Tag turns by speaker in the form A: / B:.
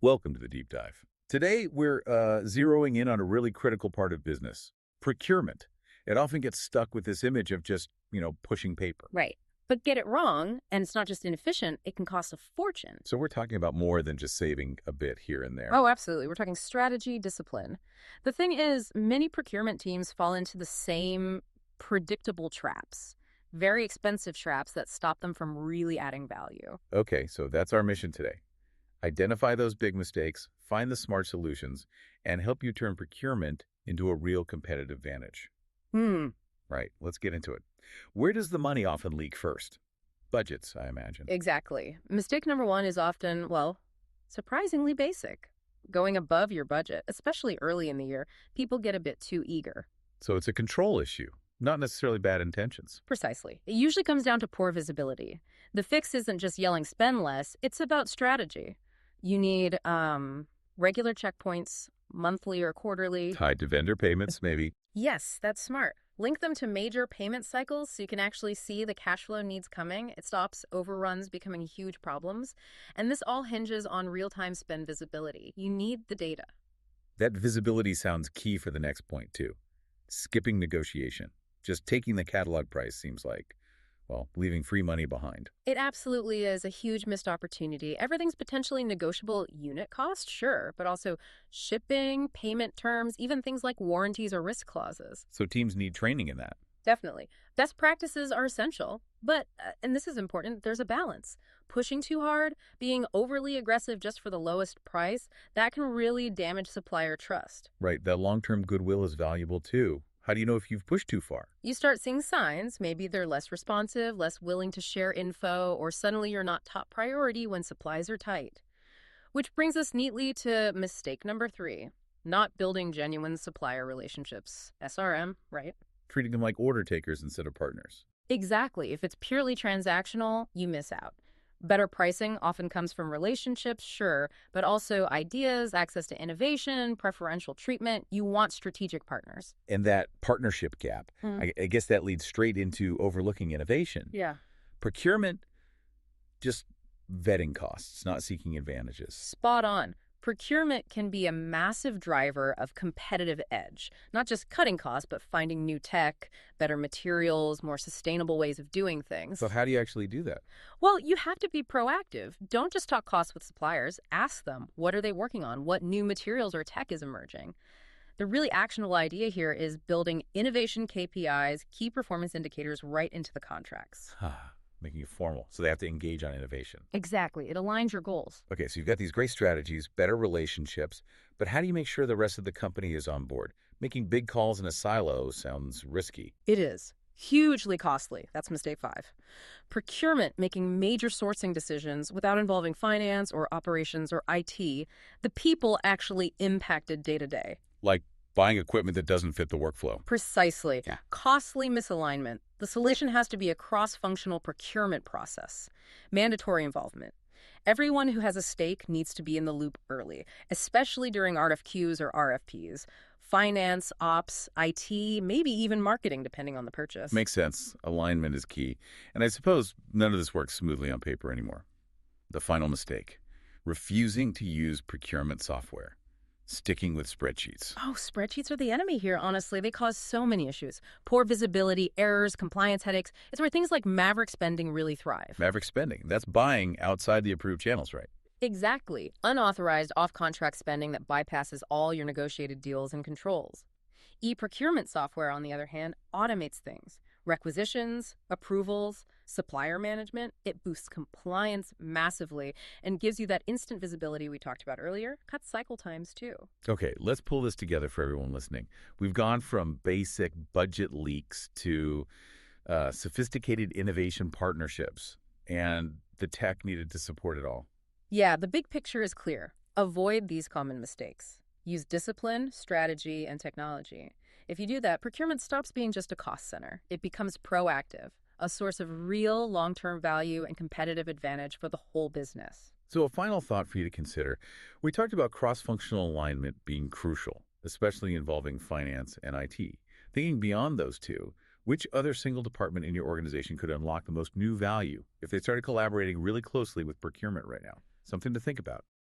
A: Welcome to the deep dive. Today, we're zeroing in on a really critical part of business, procurement. It often gets stuck with this image of just, pushing paper.
B: Right. But get it wrong, and it's not just inefficient, it can cost a fortune.
A: So we're talking about more than just saving a bit here and there.
B: Oh, absolutely. We're talking strategy, discipline. The thing is, many procurement teams fall into the same predictable traps, very expensive traps that stop them from really adding value.
A: Okay, so that's our mission today. Identify those big mistakes, find the smart solutions, and help you turn procurement into a real competitive advantage.
B: Hmm,
A: Right, let's get into it. Where does the money often leak first? Budgets, I imagine.
B: exactly. Mistake number one is often, well, surprisingly basic. Going above your budget, especially early in the year, people get a bit too eager.
A: So it's a control issue, not necessarily bad intentions.
B: Precisely. It usually comes down to poor visibility. The fix isn't just yelling spend less, it's about strategy. You need regular checkpoints, monthly or quarterly.
A: Tied to vendor payments, maybe.
B: Yes, that's smart. Link them to major payment cycles so you can actually see the cash flow needs coming. It stops overruns becoming huge problems. And this all hinges on real-time spend visibility. You need the data.
A: That visibility sounds key for the next point, too. Skipping negotiation. Just taking the catalog price seems like, well, leaving free money behind.
B: It absolutely is a huge missed opportunity. Everything's potentially negotiable unit cost, sure, but also shipping, payment terms, even things like warranties or risk clauses.
A: So teams need training in that.
B: Definitely. Best practices are essential, but, and this is important, there's a balance. Pushing too hard, being overly aggressive just for the lowest price, that can really damage supplier trust.
A: Right, that long-term goodwill is valuable, too. How do you know if you've pushed too far?
B: You start seeing signs, maybe they're less responsive, less willing to share info, or suddenly you're not top priority when supplies are tight. Which brings us neatly to mistake number 3, not building genuine supplier relationships. SRM, right?
A: Treating them like order takers instead of partners.
B: Exactly. If it's purely transactional, you miss out. Better pricing often comes from relationships, sure, but also ideas, access to innovation, preferential treatment. You want strategic partners.
A: And that partnership gap, I guess that leads straight into overlooking innovation.
B: Yeah.
A: Procurement, just vetting costs, not seeking advantages.
B: Spot on. Procurement can be a massive driver of competitive edge, not just cutting costs, but finding new tech, better materials, more sustainable ways of doing things.
A: So how do you actually do that?
B: Well, you have to be proactive. Don't just talk costs with suppliers. Ask them, what are they working on? What new materials or tech is emerging? The really actionable idea here is building innovation KPIs, key performance indicators, right into the contracts.
A: Making it formal, so they have to engage on innovation.
B: Exactly. It aligns your goals.
A: Okay, so you've got these great strategies, better relationships, but how do you make sure the rest of the company is on board? Making big calls in a silo sounds risky.
B: It is. Hugely costly. That's mistake 5. Procurement, making major sourcing decisions without involving finance or operations or IT, the people actually impacted day to day.
A: Like buying equipment that doesn't fit the workflow.
B: Precisely.
A: Yeah.
B: Costly misalignment. The solution has to be a cross-functional procurement process. Mandatory involvement. Everyone who has a stake needs to be in the loop early, especially during RFQs or RFPs. Finance, ops, IT, maybe even marketing, depending on the purchase.
A: Makes sense. Alignment is key. And I suppose none of this works smoothly on paper anymore. The final mistake, refusing to use procurement software. Sticking with spreadsheets.
B: Oh, spreadsheets are the enemy here, honestly. They cause so many issues. Poor visibility, errors, compliance headaches. It's where things like maverick spending really thrive.
A: Maverick spending. That's buying outside the approved channels, right?
B: Exactly. Unauthorized off-contract spending that bypasses all your negotiated deals and controls. E-procurement software, on the other hand, automates things. Requisitions, approvals, supplier management. It boosts compliance massively and gives you that instant visibility we talked about earlier. Cuts cycle times, too.
A: Okay, let's pull this together for everyone listening. We've gone from basic budget leaks to sophisticated innovation partnerships and the tech needed to support it all.
B: Yeah, the big picture is clear. Avoid these common mistakes. Use discipline, strategy, and technology. If you do that, procurement stops being just a cost center. It becomes proactive, a source of real long-term value and competitive advantage for the whole business.
A: So a final thought for you to consider. We talked about cross-functional alignment being crucial, especially involving finance and IT. Thinking beyond those two, which other single department in your organization could unlock the most new value if they started collaborating really closely with procurement right now? Something to think about.